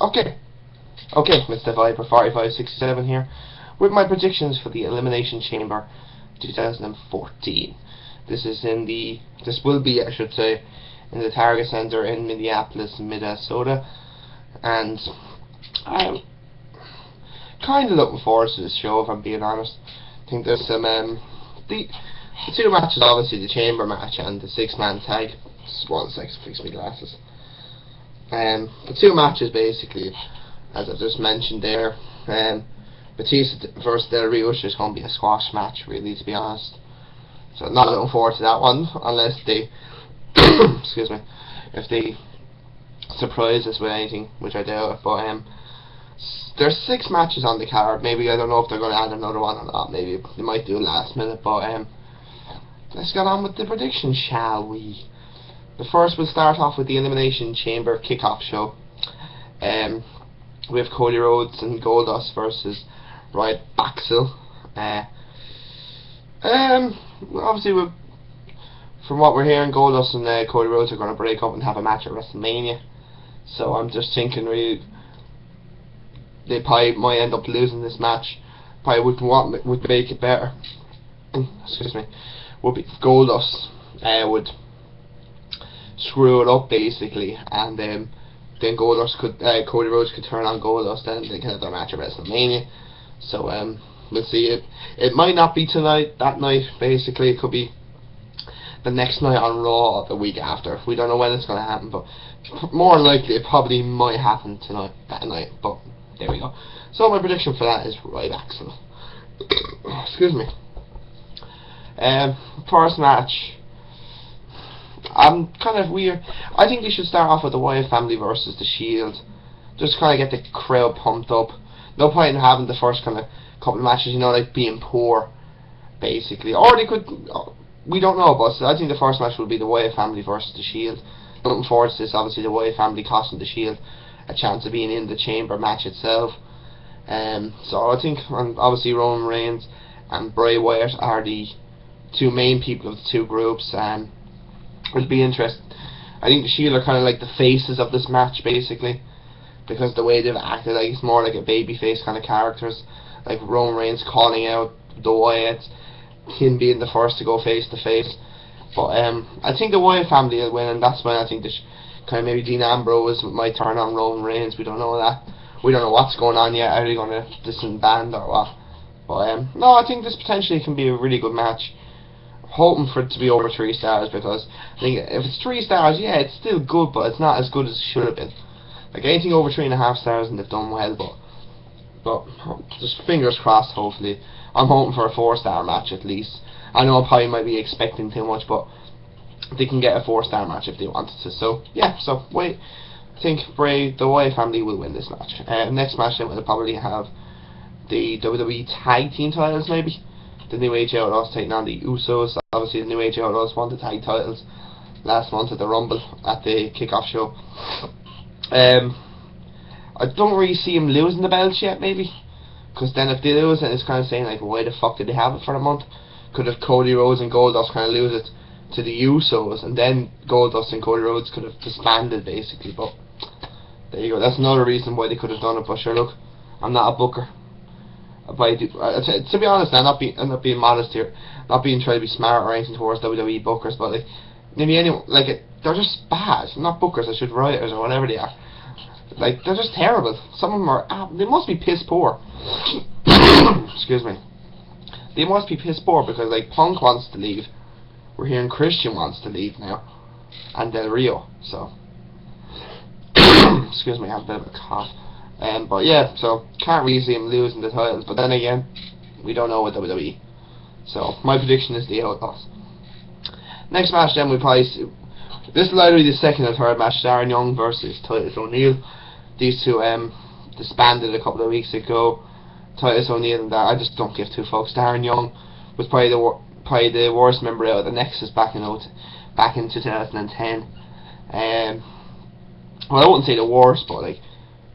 Okay, okay, Mr. Viper 4567 here with my predictions for the Elimination Chamber 2014. This will be, I should say, in the Target Center in Minneapolis, Minnesota, and I'm kind of looking forward to this show, if I'm being honest. I think there's some the two matches, obviously the chamber match and the six-man tag. Just one sec, fix me glasses. The two matches basically, as I just mentioned there, Batista versus Del Rio is going to be a squash match, really, to be honest. So I'm not looking forward to that one unless they, excuse me, if they surprise us with anything, which I doubt. But there's 6 matches on the card. Maybe, I don't know if they're going to add another one or not. Maybe they might do last minute. But let's get on with the predictions, shall we? The first, we'll start off with the Elimination Chamber kickoff show. We have Cody Rhodes and Goldust versus Riot Baxel. Obviously, from what we're hearing, Goldust and Cody Rhodes are going to break up and have a match at WrestleMania. So I'm just thinking, really, they probably might end up losing this match. Probably would make it better. Excuse me. Would be Goldust would screw it up basically, and then Goldust could Cody Rhodes could turn on Goldust, and they can have their match at WrestleMania. So we'll see. It might not be tonight, that night. Basically, it could be the next night on Raw, or the week after. We don't know when it's going to happen, but more than likely it probably might happen tonight, that night. But there we go. So my prediction for that is Riot Baxel. Excuse me. First match, I'm kind of weird. I think they should start off with the Wyatt family versus the Shield. Just kind of get the crowd pumped up. No point in having the first kind of couple of matches, you know, like being poor, basically. Or they could, we don't know, but I think the first match will be the Wyatt family versus the Shield. Looking forward to this. Obviously, the Wyatt family costing the Shield a chance of being in the Chamber match itself. So I think, obviously, Roman Reigns and Bray Wyatt are the two main people of the two groups. It'll be interesting. I think the Shield are kind of like the faces of this match, basically, because the way they've acted, like, it's more like a babyface kind of characters, like Roman Reigns calling out the Wyatts, him being the first to go face to face. But I think the Wyatt family will win, and that's when I think kind of maybe Dean Ambrose might turn on Roman Reigns. We don't know that. We don't know what's going on yet. Are they going to disband or what? But no, I think this potentially can be a really good match. Hoping for it to be over 3 stars, because I think if it's 3 stars, yeah, it's still good, but it's not as good as it should have been. Like anything over 3.5 stars, and they've done well, but just fingers crossed. Hopefully, I'm hoping for a 4-star match at least. I know I probably might be expecting too much, but they can get a 4-star match if they wanted to. So yeah, so wait, I think the Wyatt family will win this match. Next match, then we'll probably have the WWE Tag Team titles, maybe. The New Age Outlaws taking on the Usos. Obviously, the New Age Outlaws won the tag titles last month at the Rumble, at the kickoff show. I don't really see them losing the belts yet, maybe, because then if they lose, then it's kind of saying, like, why the fuck did they have it for a month? Could have Cody Rhodes and Goldust kind of lose it to the Usos, and then Goldust and Cody Rhodes could have disbanded, basically. But there you go. That's another reason why they could have done it. But sure, look, I'm not a booker. But to be honest, I'm not being modest here, not being trying to be smart or anything towards WWE bookers, but like maybe anyone, like they're just bad, not bookers. I should writers or whatever they are. Like they're just terrible. Some of them are. They must be piss poor. Excuse me. They must be piss poor, because like Punk wants to leave. We're hearing Christian wants to leave now, and Del Rio. So excuse me, I have a bit of a cough. But yeah, so can't really see him losing the titles, but then again, we don't know with WWE. So my prediction is the Outlaws. Next match, then we probably see, this will either be the second or third match. Darren Young versus Titus O'Neil. These two disbanded a couple of weeks ago. Titus O'Neil and I just don't give two fucks. Darren Young was probably the worst member out of the Nexus back in 2010. Well, I wouldn't say the worst, but like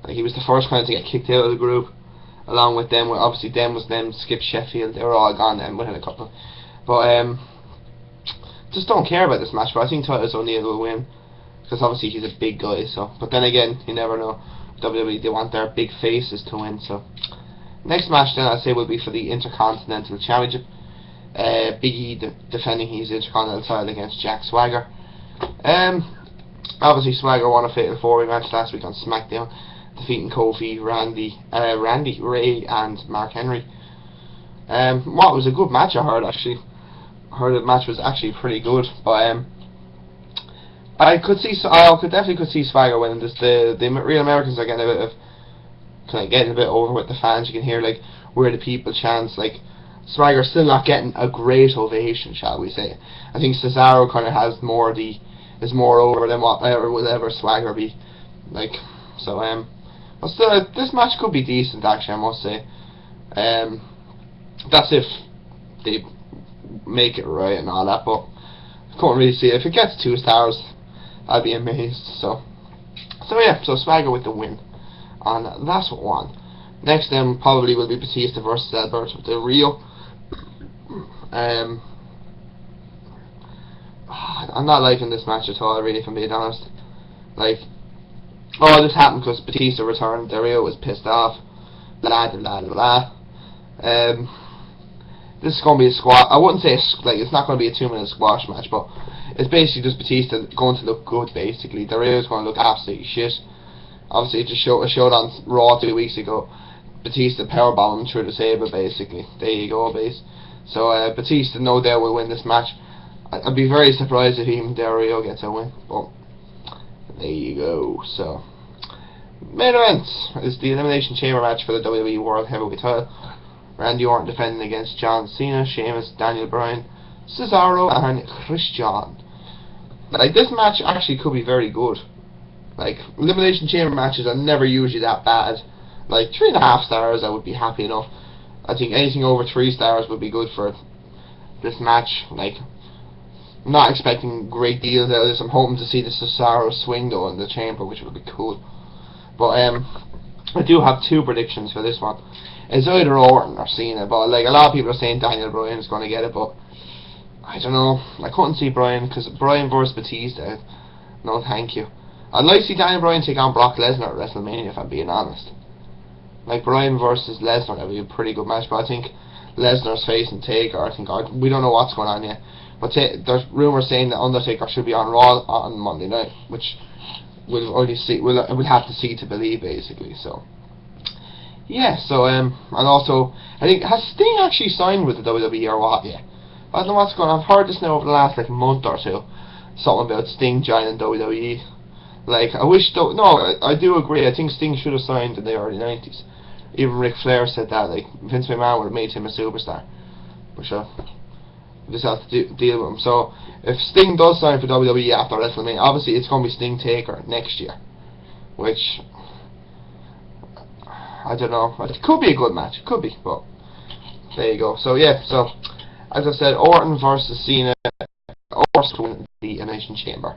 he was the first kind of to get kicked out of the group, along with them. Obviously, Skip Sheffield, they were all gone then within a couple. But just don't care about this match. But I think Titus O'Neil will win, because obviously he's a big guy. So, but then again, you never know. WWE, they want their big faces to win. So next match then I'd say will be for the Intercontinental Championship. Big E defending his Intercontinental title against Jack Swagger. Obviously Swagger won a Fatal 4-Way match last week on SmackDown, defeating Kofi, Randy, Ray, and Mark Henry. What was a good match, I heard actually. I heard the match was actually pretty good, but I definitely could see Swagger winning this. The real Americans are getting a bit over with the fans. You can hear like "We're the People" chants. Like Swagger's still not getting a great ovation, shall we say? I think Cesaro kind of has is more over than what will ever Swagger be. Like so, but still, this match could be decent actually, I must say. That's if they make it right and all that, but I couldn't really see it. If it gets 2 stars, I'd be amazed. So yeah, so Swagger with the win on that one. Next then probably will be Batista versus Alberto Del Rio. I'm not liking this match at all, really, if I'm being honest. Like, this happened because Batista returned, Del Rio was pissed off, blah blah blah blah. This is going to be a squash. I wouldn't say it's not going to be a 2-minute squash match, but it's basically just Batista going to look good. Basically, Del Rio is going to look absolutely shit. Obviously, it showed on Raw 2 weeks ago. Batista powerbombed him through the table. Basically, there you go, base. So Batista no doubt will win this match. I'd be very surprised if even Del Rio gets a win. But there you go. So main event is the Elimination Chamber match for the WWE World Heavyweight Title. Randy Orton defending against John Cena, Sheamus, Daniel Bryan, Cesaro, and Christian. Like, this match actually could be very good. Like, Elimination Chamber matches are never usually that bad. Like, 3.5 stars, I would be happy enough. I think anything over 3 stars would be good for this match. Like, I'm not expecting great deals out of this. I'm hoping to see the Cesaro swing though in the chamber, which would be cool. But I do have 2 predictions for this one. It's either Orton or Cena, but like a lot of people are saying Daniel Bryan is going to get it, but I don't know. I couldn't see Bryan because Bryan versus Batista. No, thank you. I'd like to see Daniel Bryan take on Brock Lesnar at WrestleMania, if I'm being honest. Like Bryan versus Lesnar, that would be a pretty good match, but I think Lesnar's facing Taker. I think we don't know what's going on yet, but there's rumours saying that Undertaker should be on Raw on Monday night, which we'll only see. We'll have to see to believe, basically. So. Yeah, so, and also, I think, has Sting actually signed with the WWE or what? Yeah. I don't know what's going on. I've heard this now over the last, like, month or two. Something about Sting joining WWE. Like, I do agree. I think Sting should have signed in the early 90s. Even Ric Flair said that, like, Vince McMahon would have made him a superstar. But sure, we just have to deal with him. So, if Sting does sign for WWE after WrestleMania, obviously it's going to be Sting Taker next year. Which, I don't know. It could be a good match. It could be, but there you go. So yeah. So as I said, Orton versus Cena, Orton to win the Elimination Chamber.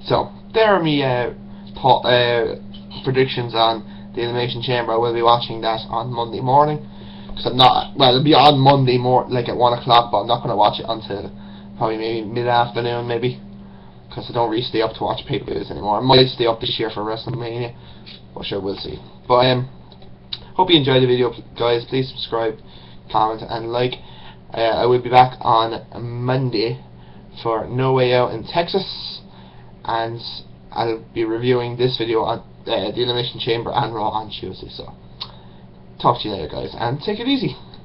So there are me predictions on the Elimination Chamber. I will be watching that on Monday morning. Because I'm not. Well, it'll be on Monday like at 1 o'clock, but I'm not going to watch it until probably maybe mid-afternoon, maybe. Because I don't really stay up to watch pay-per-views anymore. I might stay up this year for WrestleMania, but sure, we'll see. But hope you enjoyed the video, guys. Please subscribe, comment, and like. I will be back on Monday for No Way Out in Texas, and I'll be reviewing this video on the Elimination Chamber and Raw on Tuesday. So, talk to you later, guys, and take it easy.